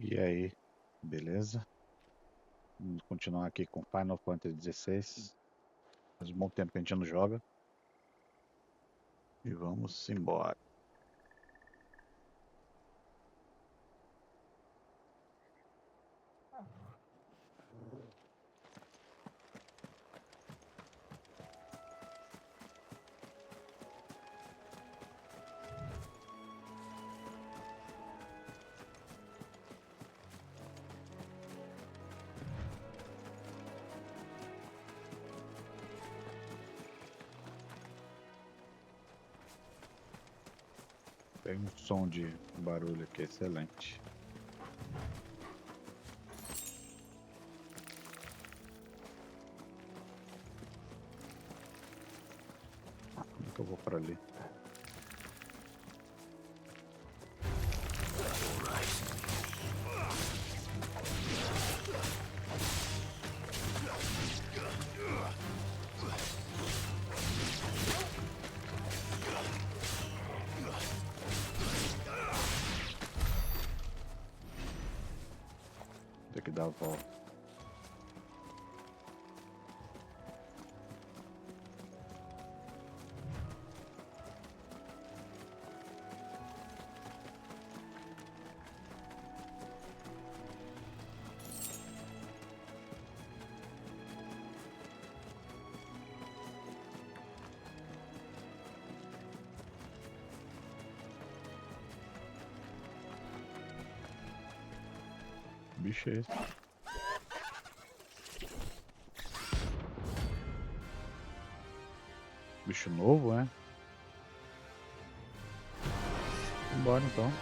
E aí, beleza? Vamos continuar aqui com Final Fantasy XVI. Faz um bom tempo que a gente não joga. E vamos embora. Tem um som de barulho aqui excelente. Como é que eu vou para ali? Tem que dar a volta. Bicho é esse? Bicho novo, é? Vambora então.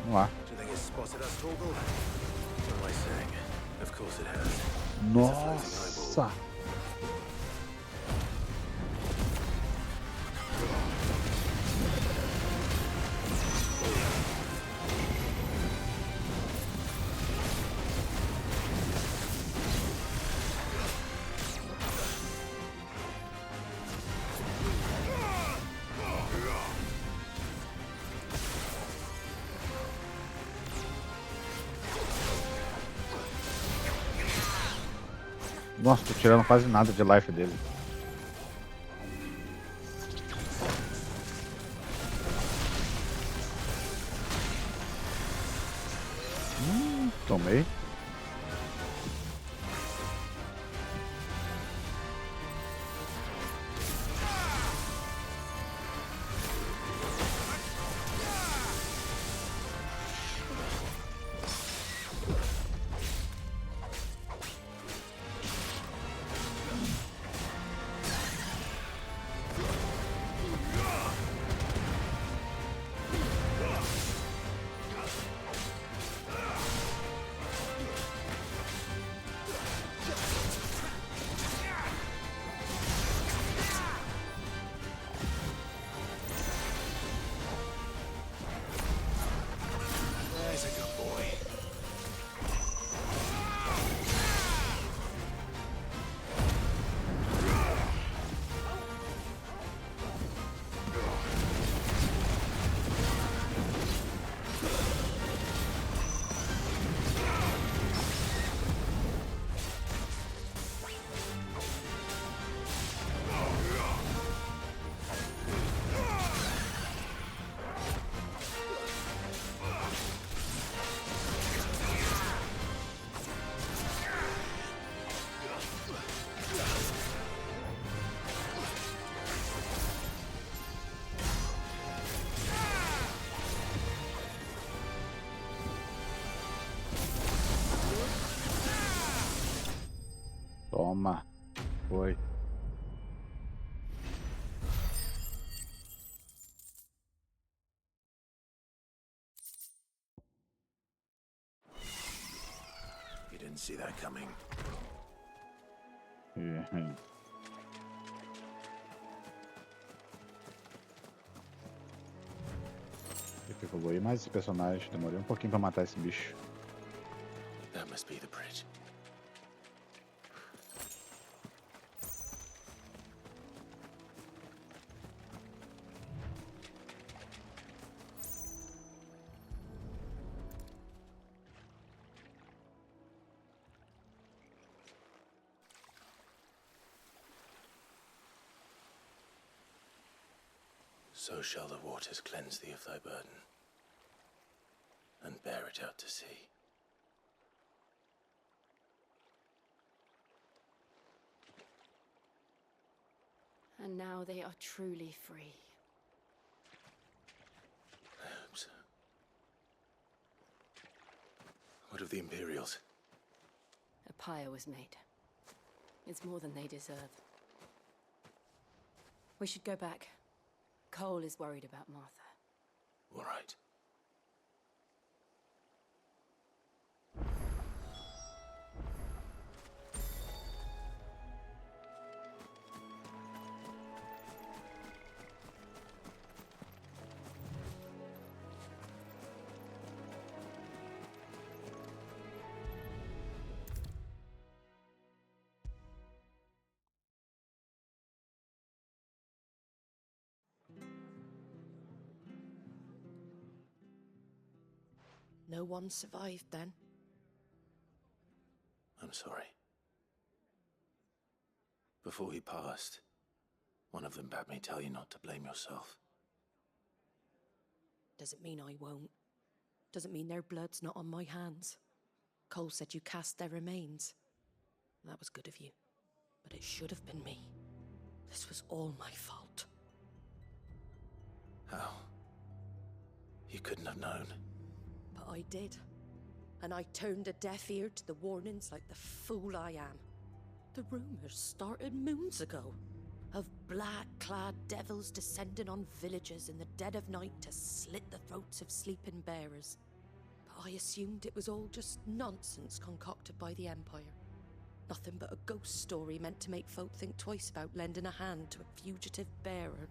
Vamos lá. Nossa! Nossa, tô tirando quase nada de life dele. Tomei. Toma. Foi. You didn't see that coming. Eu vou ir mais esse personagem. Demorei um pouquinho pra matar esse bicho. That must be the bridge. So shall the waters cleanse thee of thy burden, and bear it out to sea. And now they are truly free. I hope so. What of the Imperials? A pyre was made. It's more than they deserve. We should go back. Cole is worried about Martha. All right. No one survived then? I'm sorry. Before he passed, one of them bade me tell you not to blame yourself. Doesn't mean I won't. Doesn't mean their blood's not on my hands. Cole said you cast their remains. That was good of you. But it should have been me. This was all my fault. How? You couldn't have known. But I did. And I turned a deaf ear to the warnings like the fool I am. The rumors started moons ago. Of black-clad devils descending on villages in the dead of night to slit the throats of sleeping bearers. But I assumed it was all just nonsense concocted by the Empire. Nothing but a ghost story meant to make folk think twice about lending a hand to a fugitive bearer.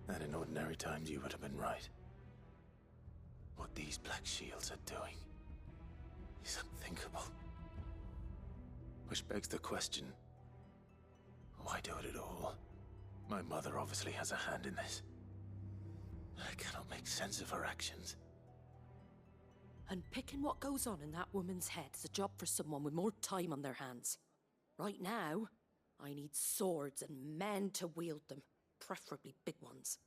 And in ordinary times you would have been right. What these Black Shields are doing is unthinkable. Which begs the question, why do it at all? My mother obviously has a hand in this. I cannot make sense of her actions. And picking what goes on in that woman's head is a job for someone with more time on their hands. Right now, I need swords and men to wield them, preferably big ones.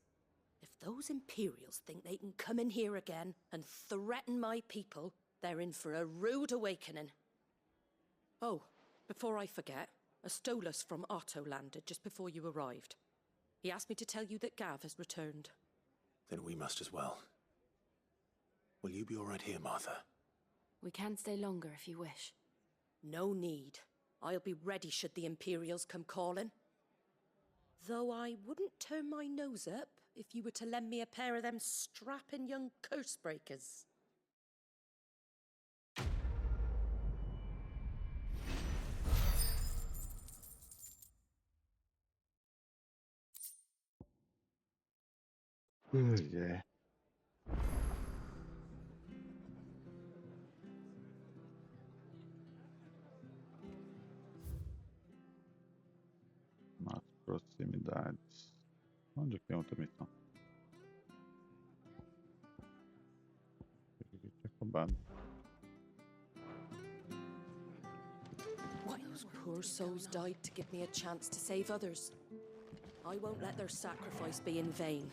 If those Imperials think they can come in here again and threaten my people, they're in for a rude awakening. Oh, before I forget, a Stolas from Otto landed just before you arrived. He asked me to tell you that Gav has returned. Then we must as well. Will you be all right here, Martha? We can stay longer if you wish. No need. I'll be ready should the Imperials come calling. Though I wouldn't turn my nose up if you were to lend me a pair of them strapping young curse breakers. Yeah. Nas proximidades. Onde que tem outra missão? Tinha acabado. Those poor souls died to give me a chance to save others. I won't let their sacrifice be in vain.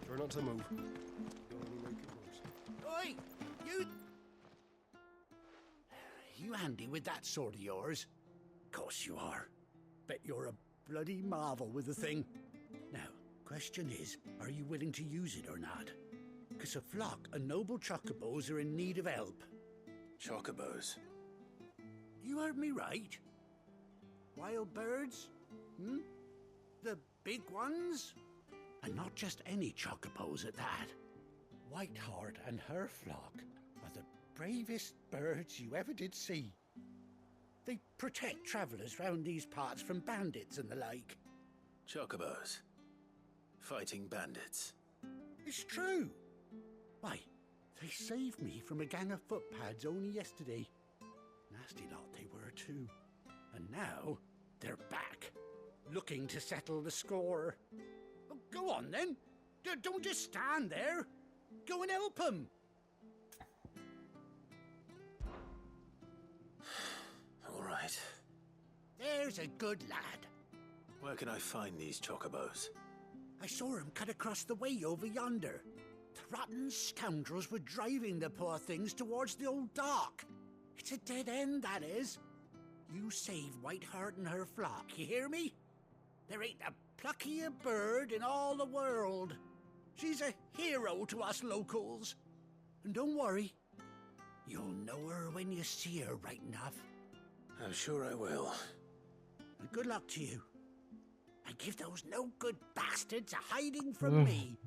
Try not to move. You'll only make it worse. Oi! You handy with that sword of yours? Course you are. Bet you're a bloody marvel with the thing. Now, question is, are you willing to use it or not? 'Cause a flock of noble chocobos are in need of help. Chocobos? You heard me right. Wild birds? Hmm? The big ones? And not just any chocobos at that. Whiteheart and her flock are the bravest birds you ever did see. They protect travellers round these parts from bandits and the like. Chocobos. Fighting bandits. It's true. Why, they saved me from a gang of footpads only yesterday. Nasty lot they were too. And now, they're back. looking to settle the score. Oh, go on then. Don't just stand there. Go and help him. All right. There's a good lad. Where can I find these chocobos? I saw him cut across the way over yonder. The rotten scoundrels were driving the poor things towards the old dock. It's a dead end, that is. You save Whiteheart and her flock, you hear me? There ain't a pluckier bird in all the world. She's a hero to us locals. And don't worry, you'll know her when you see her right enough. I'm sure I will. And good luck to you. And give those no-good bastards a hiding from me.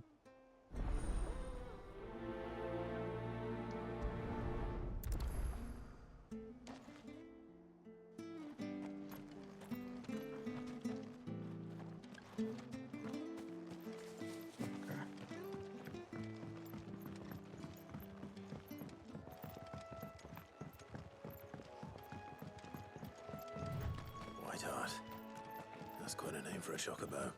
Whiteheart. That's quite a name for a chocobo.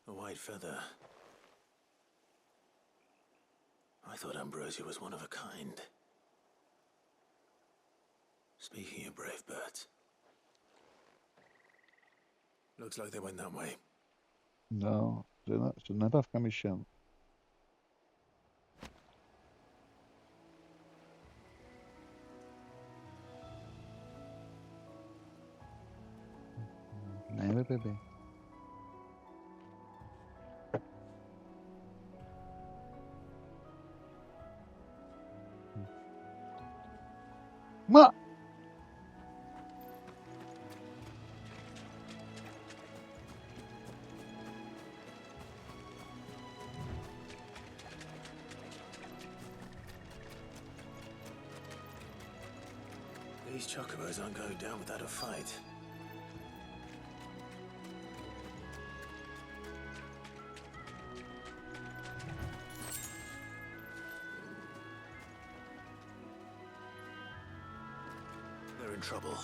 A white feather. I thought Ambrosia was one of a kind. Speaking of brave birds. Looks like they went that way. Não, você não é pra ficar mexendo. Lembra, bebê? Ma! These chocobos aren't going down without a fight. They're in trouble.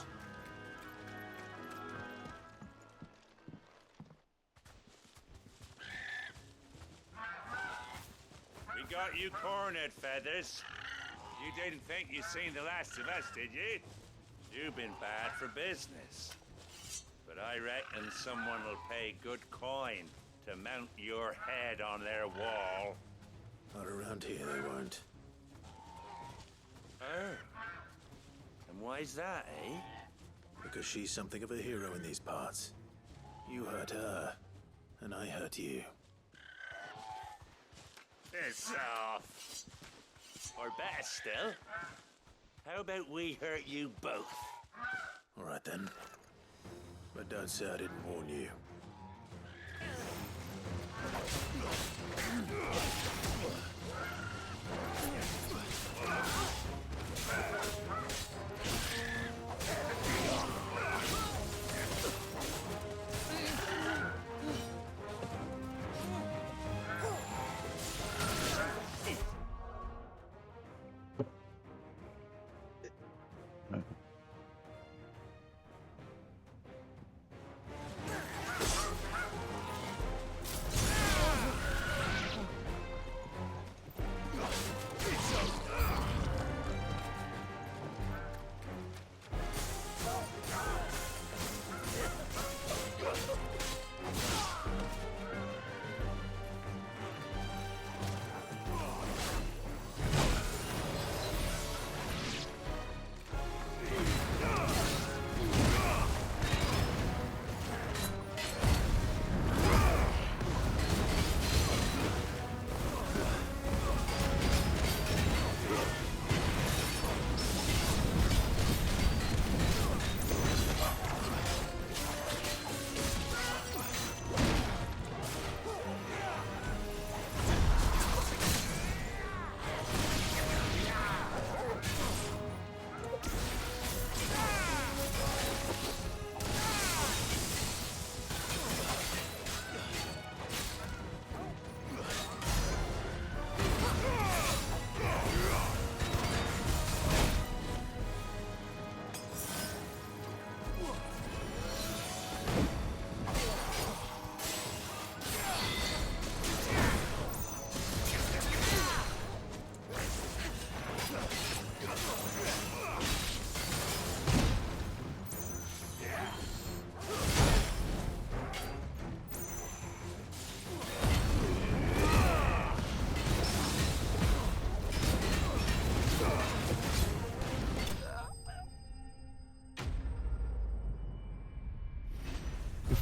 We got you cornered, Feathers. You didn't think you'd seen the last of us, did you? You've been bad for business. But I reckon someone will pay good coin to mount your head on their wall. Not around here, they won't. Oh. And why's that, eh? Because she's something of a hero in these parts. You hurt her, and I hurt you. Piss off. Or better still, how about we hurt you both? All right then. But don't say I didn't warn you.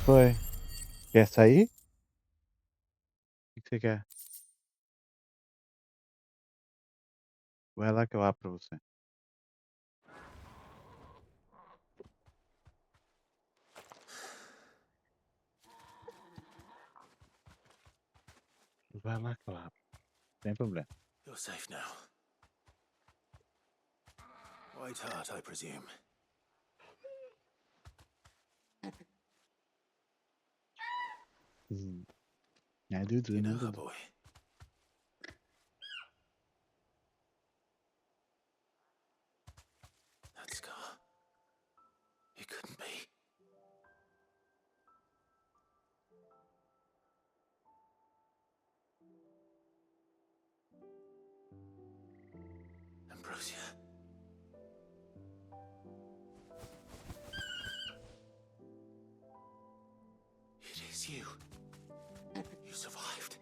Foi. Quer sair? O que você quer? Vai lá que eu abro pra você. Vai lá que eu abro. Sem problema. You're safe now. White heart, I presume. É Dudu, You né, know her, Dudu? boy? That scar. It couldn't be. Ambrosia. It is you. You survived.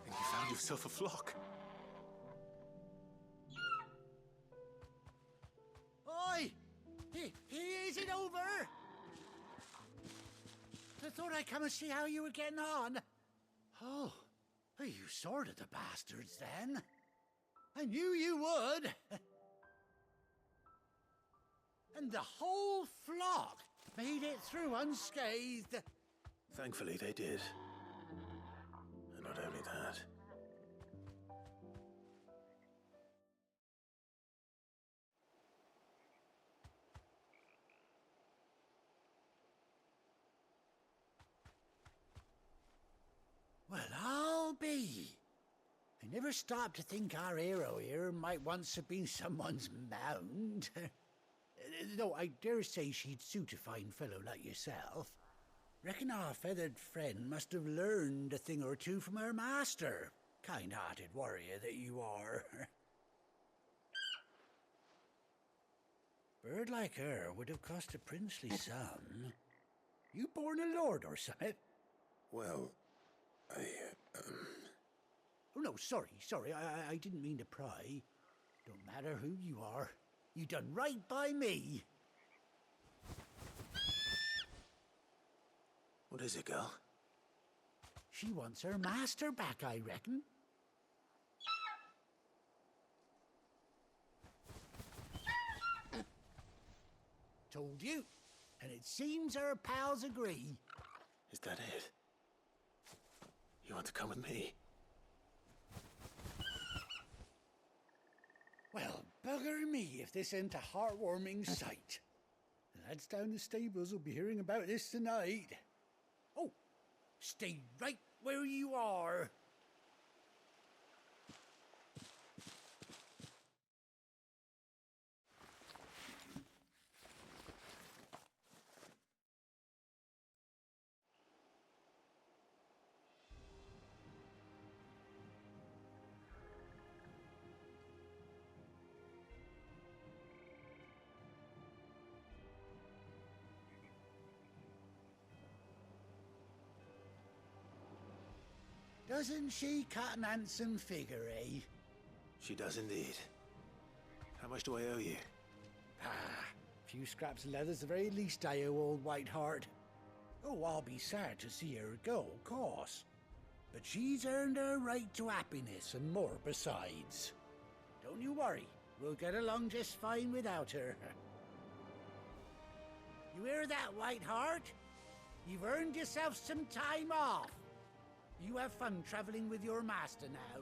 And you found yourself a flock. Oi! Is it over? I thought I'd come and see how you were getting on. Oh, you sorted the bastards then. I knew you would. And the whole flock made it through unscathed. Thankfully, they did. And not only that. Well, I'll be. I never stopped to think our hero here might once have been someone's mount. Though I dare say she'd suit a fine fellow like yourself. Reckon our feathered friend must have learned a thing or two from her master. Kind-hearted warrior that you are. Bird like her would have cost a princely sum. You born a lord or something? Well, Oh, no, sorry, I didn't mean to pry. Don't matter who you are. You done right by me. What is it, girl? She wants her master back, I reckon. Told you. And it seems her pals agree. Is that it? You want to come with me? Well, bugger me if this ain't a heartwarming sight. The lads down the stables will be hearing about this tonight. Oh, stay right where you are. Doesn't she cut an handsome figure, eh? She does indeed. How much do I owe you? A few scraps of leather's the very least I owe old Whiteheart. Oh, I'll be sad to see her go, of course. But she's earned her right to happiness and more besides. Don't you worry, we'll get along just fine without her. You hear that, Whiteheart? You've earned yourself some time off. You have fun traveling with your master now.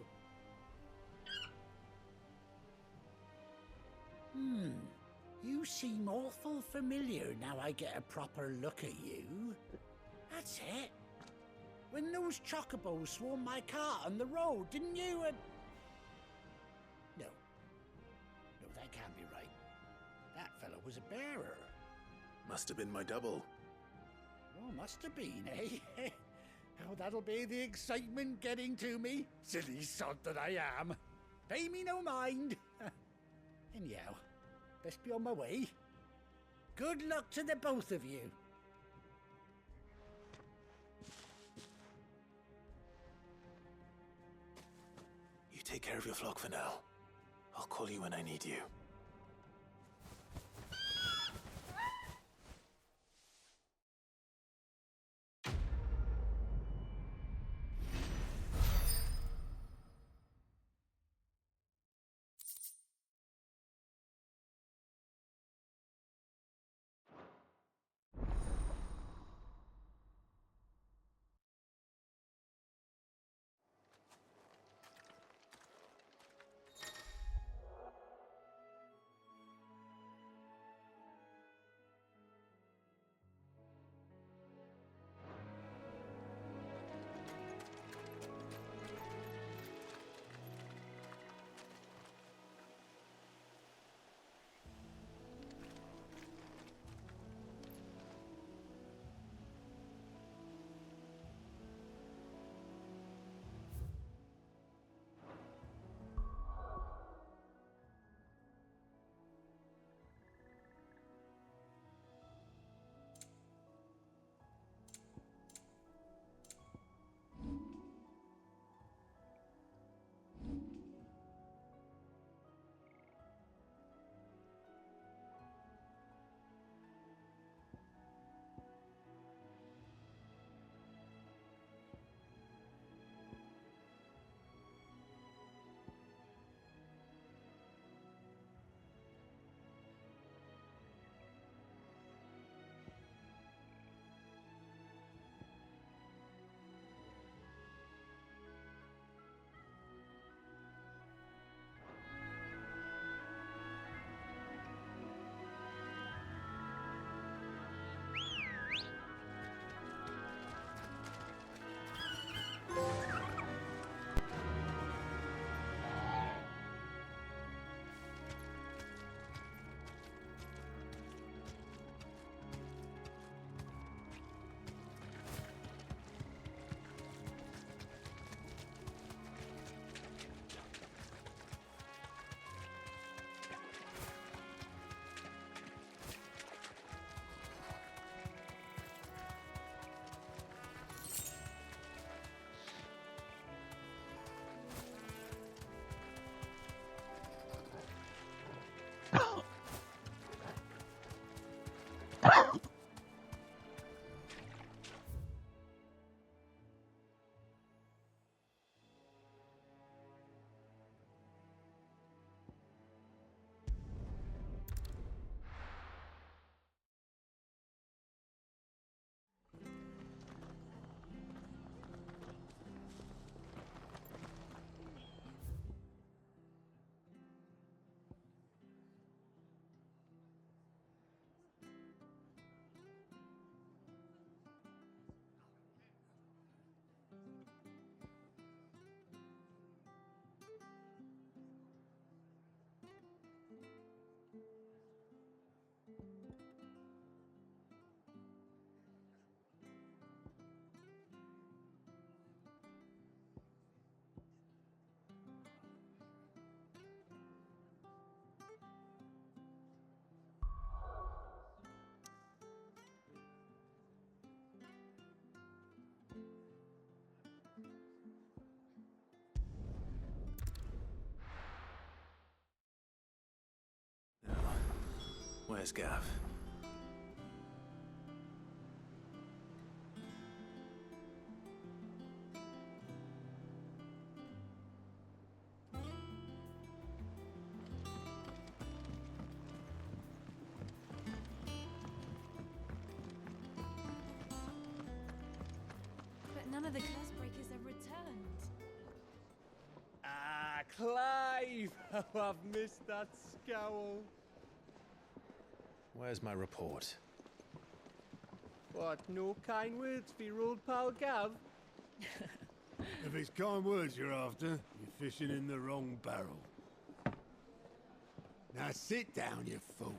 You seem awful familiar now I get a proper look at you. That's it. When those chocobos swarmed my cart on the road, didn't you? No, that can't be right. That fellow was a bearer. Must have been my double. Oh, must have been, eh? Oh, that'll be the excitement getting to me. Silly sod that I am. Pay me no mind. Anyhow, best be on my way. Good luck to the both of you. You Take care of your flock for now. I'll call you when I need you. Where's Gav? But none of the curse breakers have returned. Ah, Clive! How I've missed that scowl. Where's my report? What, no kind words for your old pal Gav? If it's kind words you're after, you're fishing in the wrong barrel. Now sit down, you fool.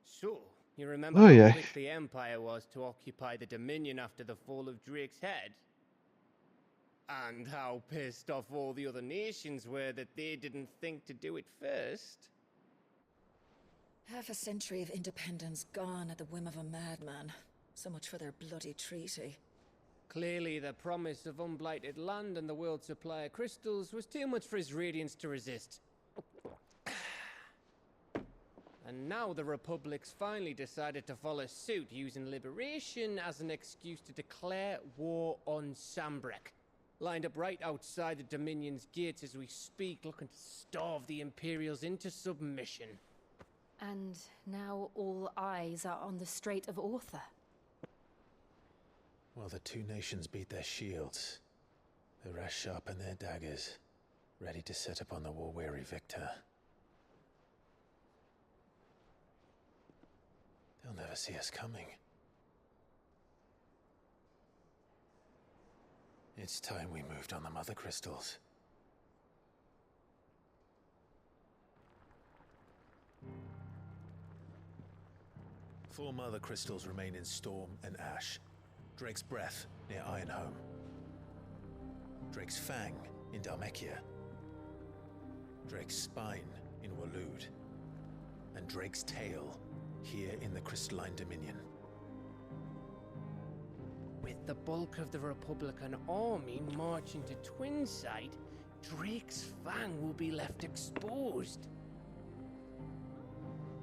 So, you remember Oh, how yeah. quick the Empire was to occupy the Dominion after the fall of Drake's head? And how pissed off all the other nations were that they didn't think to do it first? Half a century of independence gone at the whim of a madman. So much for their bloody treaty. Clearly, the promise of unblighted land and the world's supply of crystals was too much for his radiance to resist. And now the Republic's finally decided to follow suit, using liberation as an excuse to declare war on Sambrek. Lined up right outside the Dominion's gates as we speak, looking to starve the Imperials into submission. And now all eyes are on the Strait of Author. While the two nations beat their shields, the rest sharpen their daggers, ready to set upon the war-weary victor. They'll never see us coming. It's time we moved on the Mother Crystals. Four Mother Crystals remain in Storm and Ash. Drake's Breath near Ironhome. Drake's Fang in Dhalmekia. Drake's Spine in Waloed. And Drake's Tail here in the Crystalline Dominion. With the bulk of the Republican army marching to Twinside, Drake's Fang will be left exposed.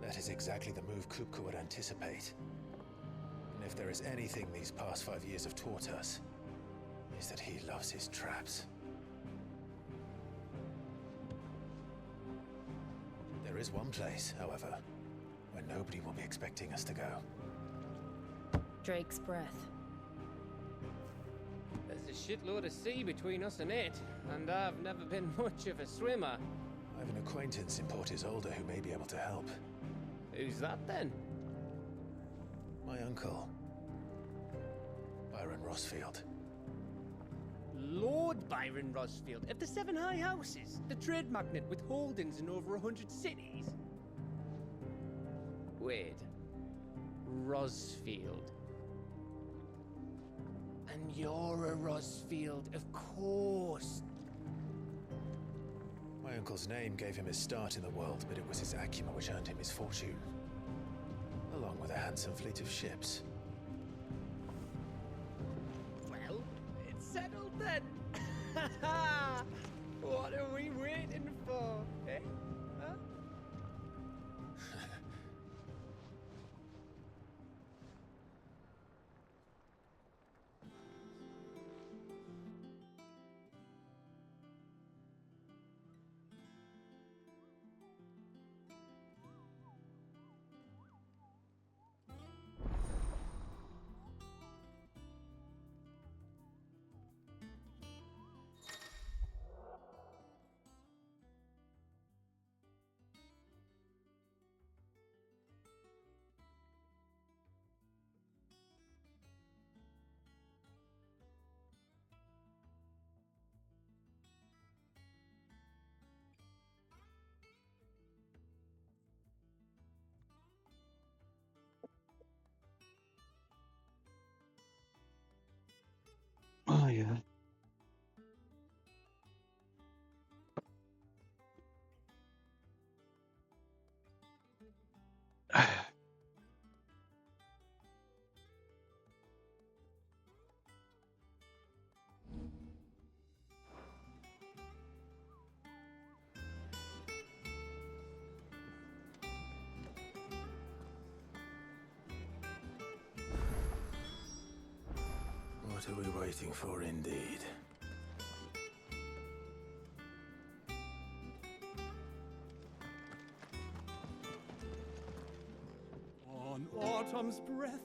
That is exactly the move Kupka would anticipate. And if there is anything these past 5 years have taught us, is that he loves his traps. There is one place, however, where nobody will be expecting us to go. Drake's Breath. There's a shitload of sea between us and it, and I've never been much of a swimmer. I have an acquaintance in Port Isolde who may be able to help. Who's that then? My uncle, Byron Rosfield. Lord Byron Rosfield of the Seven High Houses, the trade magnate with holdings in over 100 cities. Wait, Rosfield. And you're a Rosfield, of course. My uncle's name gave him his start in the world, but it was his acumen which earned him his fortune, along with a handsome fleet of ships. Well, it's settled then. What are we waiting for, eh? Huh? Oh, yeah. What are we waiting for, indeed? On autumn's breath,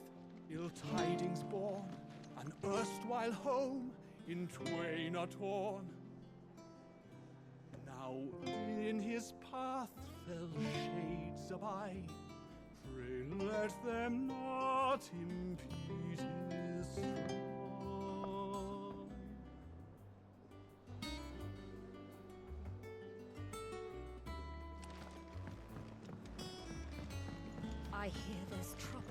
ill tidings born, an erstwhile home in twain are torn. Now in his path fell shades abide, pray let them not impede his stride. I hear there's trouble.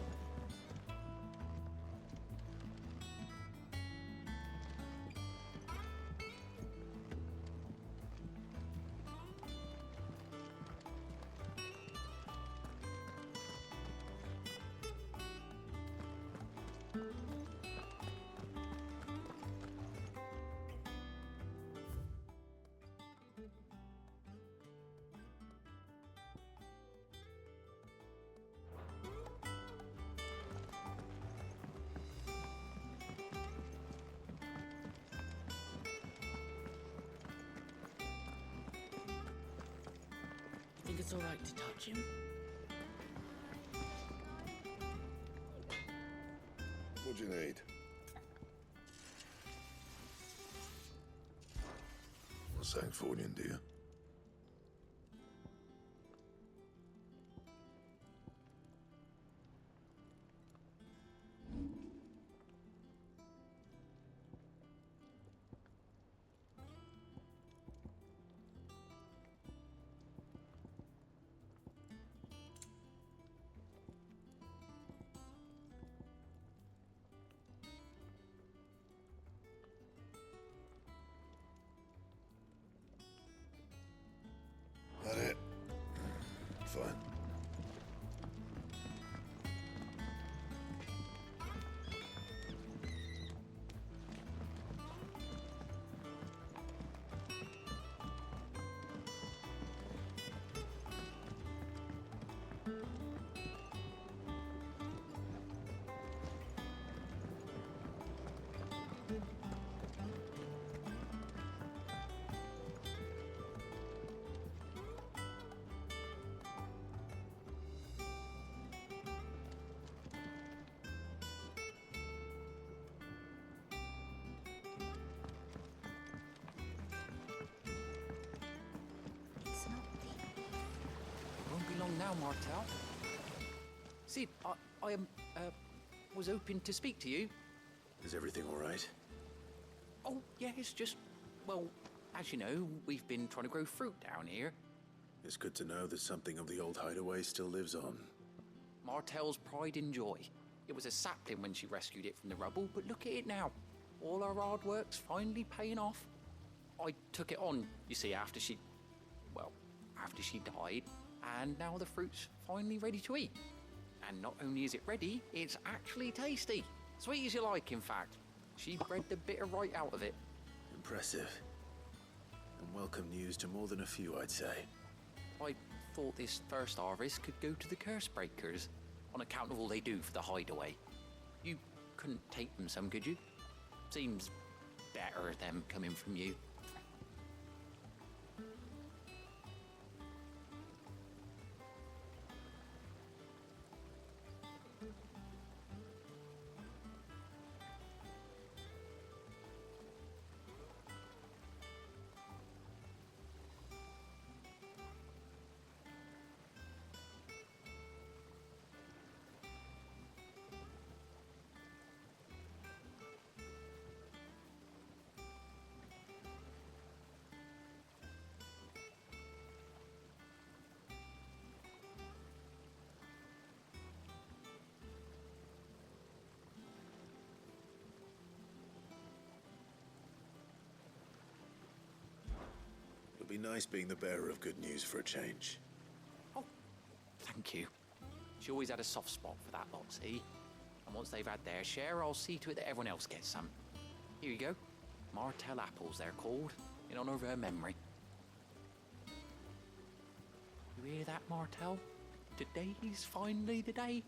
it's all right to touch him. What do you need? A Sanktfordian, do you? That it? Fine. Won't be long now, Martel. Sid, I was hoping to speak to you. Is everything all right? Oh, yeah, it's just, well, as you know, we've been trying to grow fruit down here. It's good to know that something of the old hideaway still lives on. Martel's pride and joy. It was a sapling when she rescued it from the rubble, but look at it now. All our hard work's finally paying off. I took it on, you see, after she died, and now the fruit's finally ready to eat. And not only is it ready, it's actually tasty. Sweet as you like, in fact. She bred the bitter right out of it. Impressive. And welcome news to more than a few, I'd say. I thought this first harvest could go to the curse breakers, on account of all they do for the hideaway. You couldn't take them some, could you? Seems better them coming from you. It'll be nice being the bearer of good news for a change. Oh, thank you. She always had a soft spot for that lot, see? And once they've had their share, I'll see to it that everyone else gets some. Here you go. Martel apples, they're called, in honor of her memory. You hear that, Martel? Today's finally the day.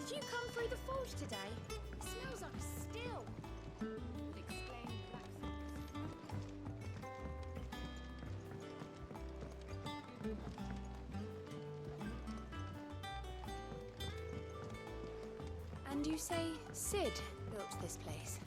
Did you come through the forge today? It smells like a still. Would exclaim blacksmith. And you say Sid built this place?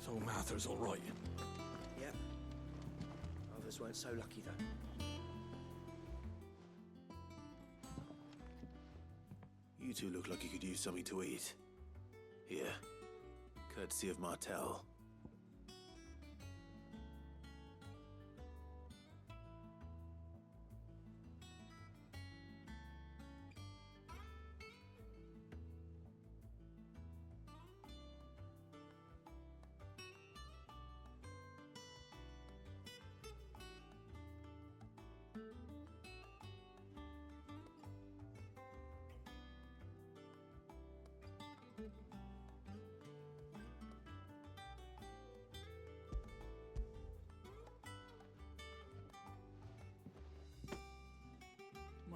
So Martha's all right. Yep. Others weren't so lucky, though. You two look like you could use something to eat. Here. Courtesy of Martel.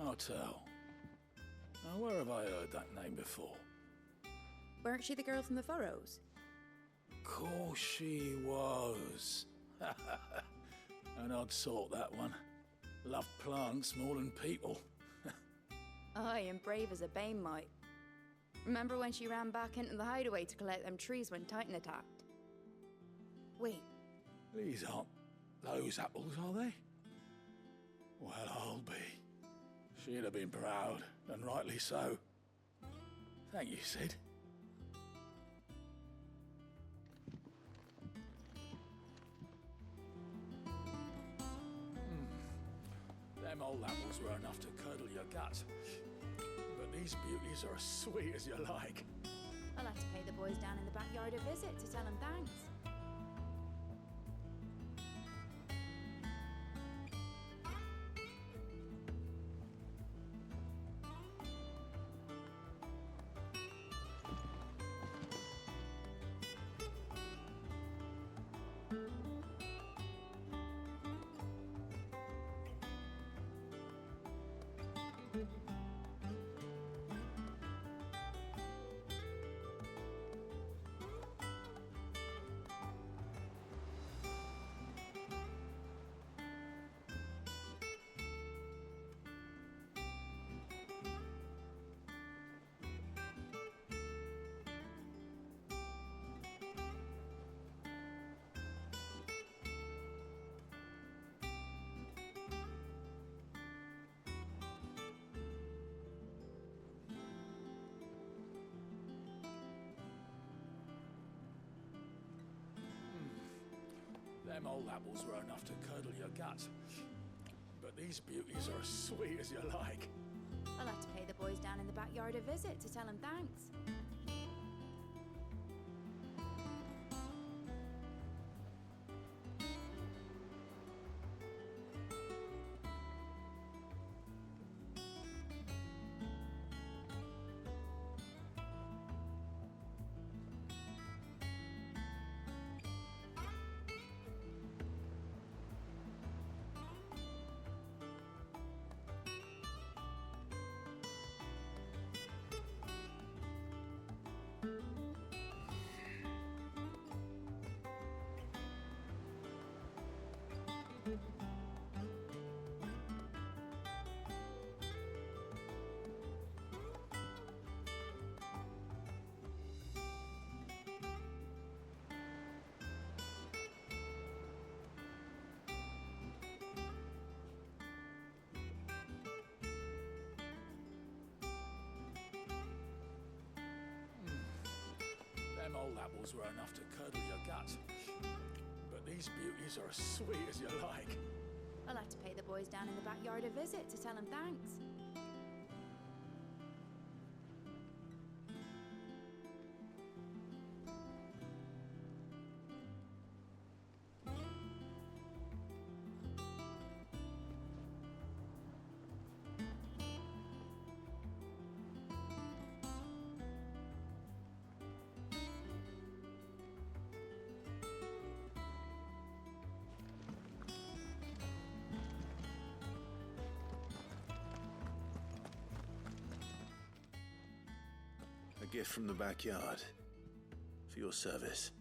Martel. Now, where have I heard that name before? Weren't she the girl from the Furrows? Course she was. An odd sort, that one. Loved plants more than people. Aye, and brave as a bane might. Remember when she ran back into the hideaway to collect them trees when Titan attacked? Wait. These aren't those apples, are they? Well, I'll be. She'd have been proud, and rightly so. Thank you, Sid. Them old apples were enough to curdle your guts. But these beauties are as sweet as you like. I'll have to pay the boys down in the backyard a visit to tell them thanks. Them old apples were enough to curdle your guts. But these beauties are as sweet as you like. I'll have to pay the boys down in the backyard a visit to tell them thanks. Them old apples were enough to curdle your guts. But these beauties are as sweet as you like. I'll have to pay the boys down in the backyard a visit to tell them thanks. A gift from the backyard. For your service.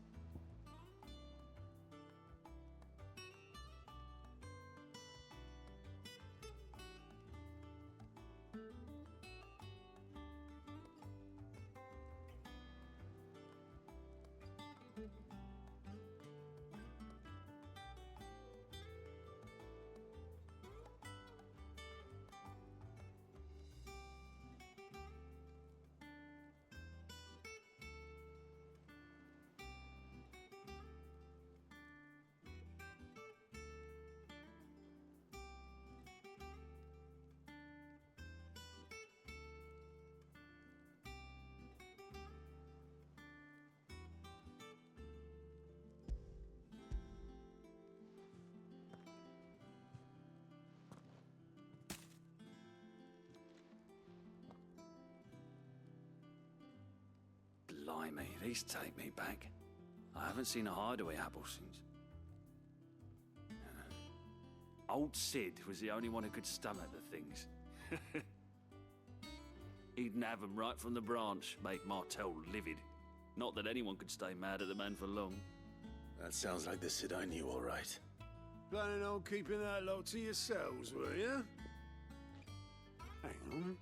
Blimey, these take me back. I haven't seen a hideaway apple since. Old Sid was the only one who could stomach the things. He'd nab 'em right from the branch, make Martel livid. Not that anyone could stay mad at the man for long. That sounds like the Sid I knew, all right. Planning on keeping that lot to yourselves, were you? Hang on.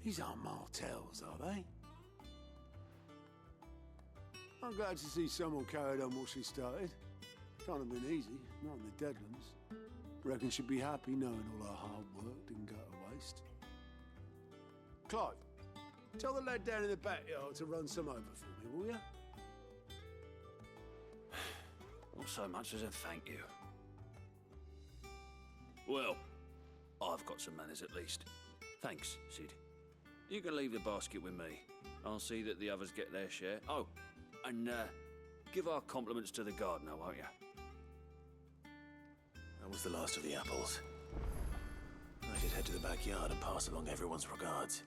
These aren't Martels, are they? I'm glad to see someone carried on what she started. Can't have been easy, not in the Deadlands. Reckon she'd be happy knowing all her hard work didn't go to waste. Clive, tell the lad down in the backyard to run some over for me, will you? Not so much as a thank you. Well, I've got some manners at least. Thanks, Sid. You can leave the basket with me. I'll see that the others get their share. Oh, and give our compliments to the gardener, won't you? That was the last of the apples. I should head to the backyard and pass along everyone's regards.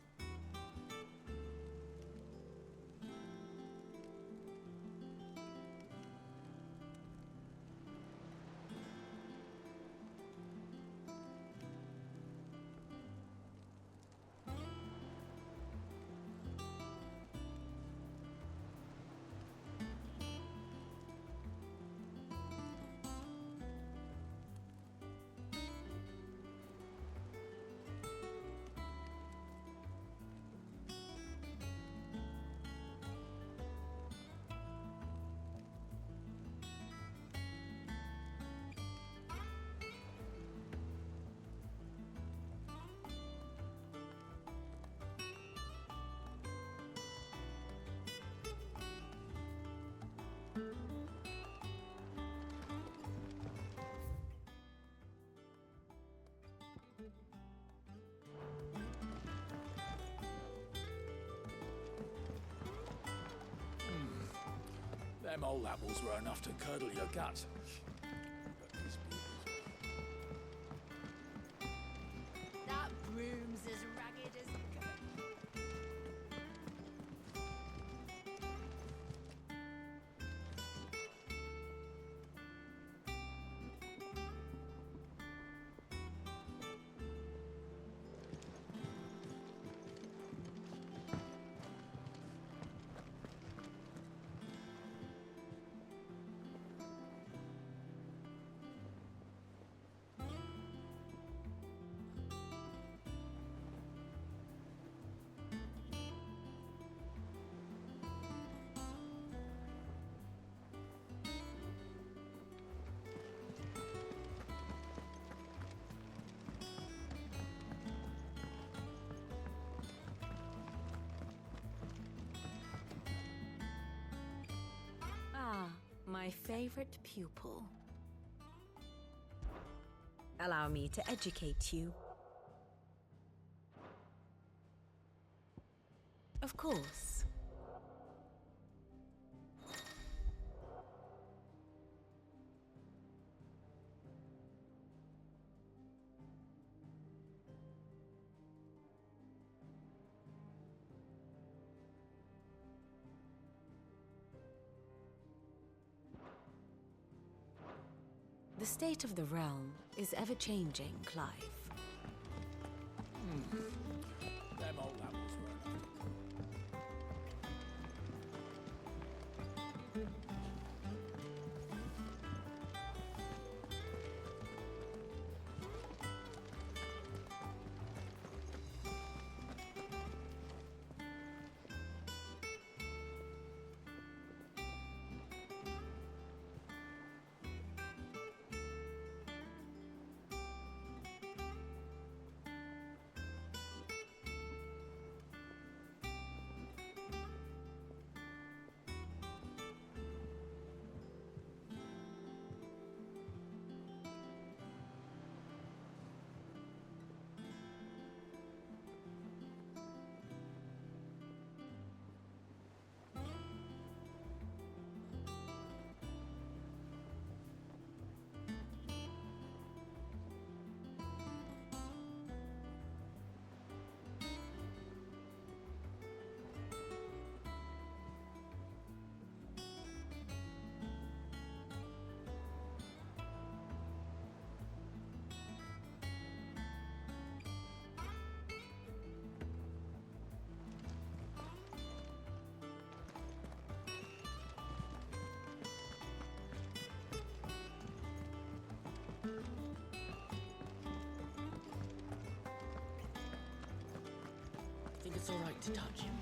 Them old apples were enough to curdle your gut. That broom's as ragged as a goat. Ah, my favorite pupil. Allow me to educate you. Of course. The state of the realm is ever-changing, Clive. Them old apples were enough. Think it's all right to touch him?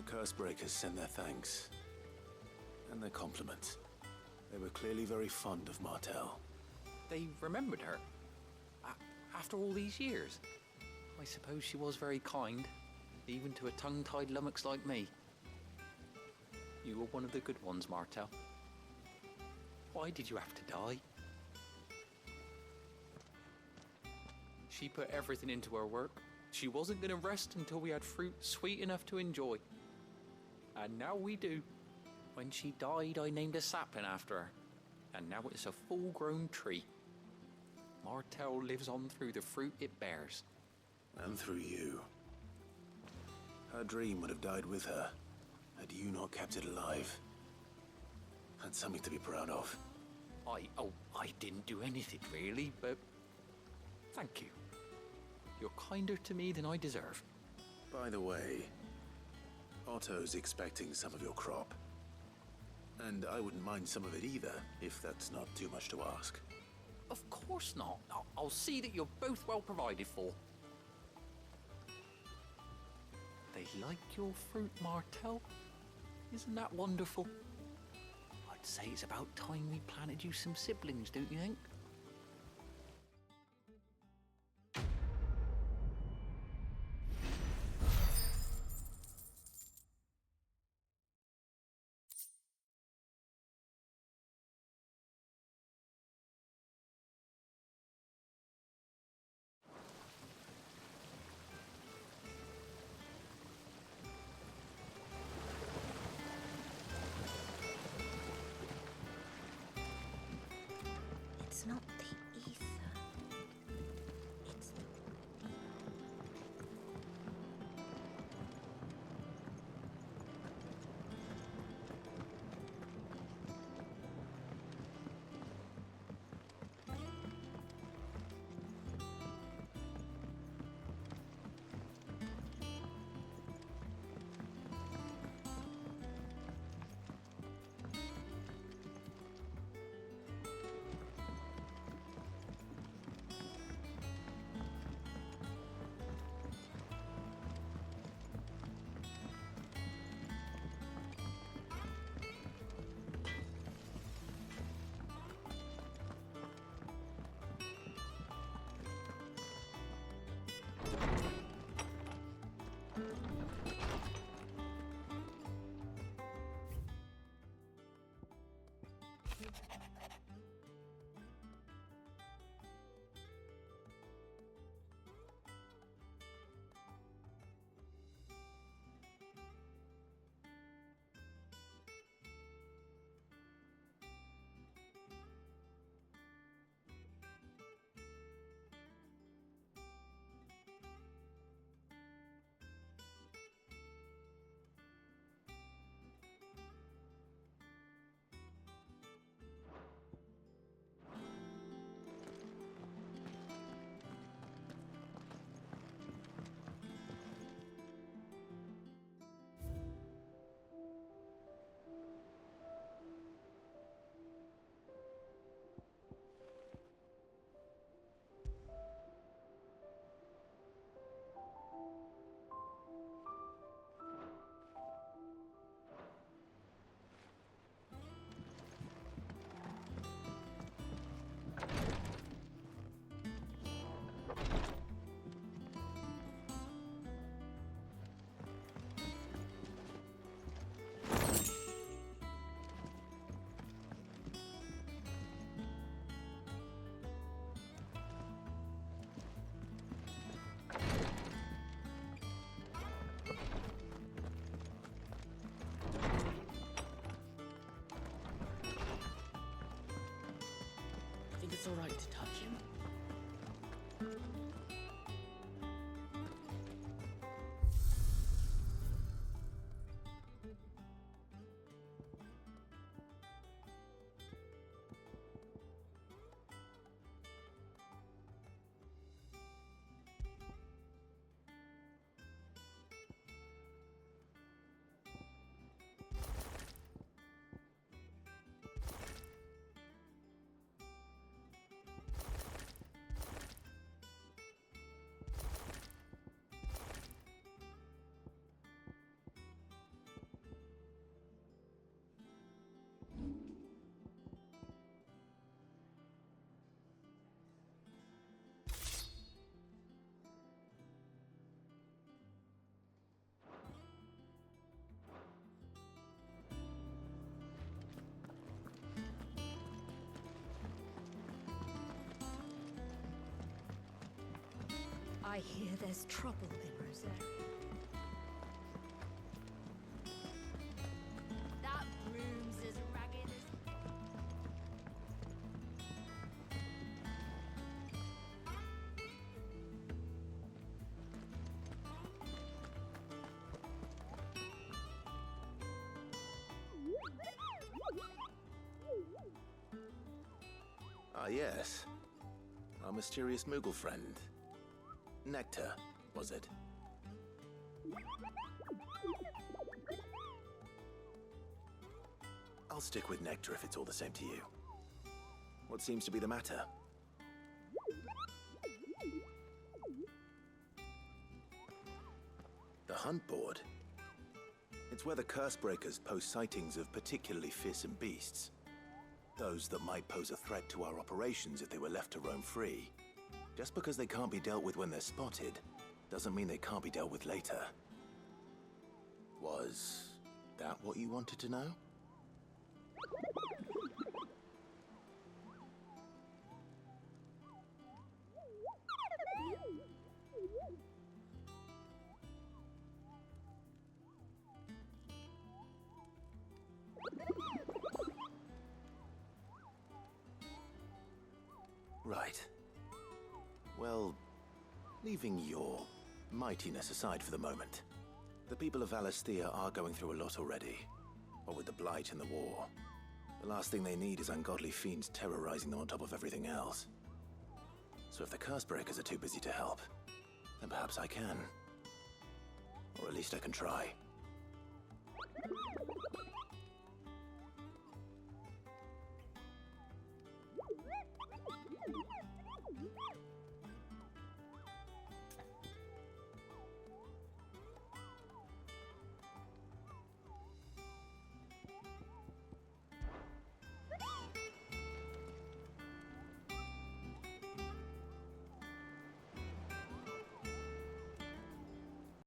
Cursebreakers send their thanks. And their compliments. They were clearly very fond of Martel. They remembered her. After all these years. I suppose she was very kind, even to a tongue-tied lummox like me. You were one of the good ones, Martel. Why did you have to die? She put everything into her work. She wasn't going to rest until we had fruit sweet enough to enjoy. And now we do. When she died, I named a sapling after her. And now it's a full-grown tree. Martel lives on through the fruit it bears. And through you. Her dream would have died with her, had you not kept it alive. That's something to be proud of. I didn't do anything really, but thank you. You're kinder to me than I deserve. By the way, Otto's expecting some of your crop. And I wouldn't mind some of it either, if that's not too much to ask. Of course not. I'll see that you're both well provided for. They like your fruit, Martel. Isn't that wonderful? I'd say it's about time we planted you some siblings, don't you think? It's not the ether. It's... think it's all right to touch him. I hear there's trouble in Rosaria. That room's as ragged as... Ah, yes. Our mysterious Moogle friend. Nectar, was it? I'll stick with Nectar if it's all the same to you. What seems to be the matter? The hunt board? It's where the curse breakers post sightings of particularly fearsome beasts. Those that might pose a threat to our operations if they were left to roam free. Just because they can't be dealt with when they're spotted, doesn't mean they can't be dealt with later. Was that what you wanted to know? Right. Well, leaving your mightiness aside for the moment, the people of Valisthea are going through a lot already. What with the Blight and the war. The last thing they need is ungodly fiends terrorizing them on top of everything else. So if the Cursebreakers are too busy to help, then perhaps I can. Or at least I can try.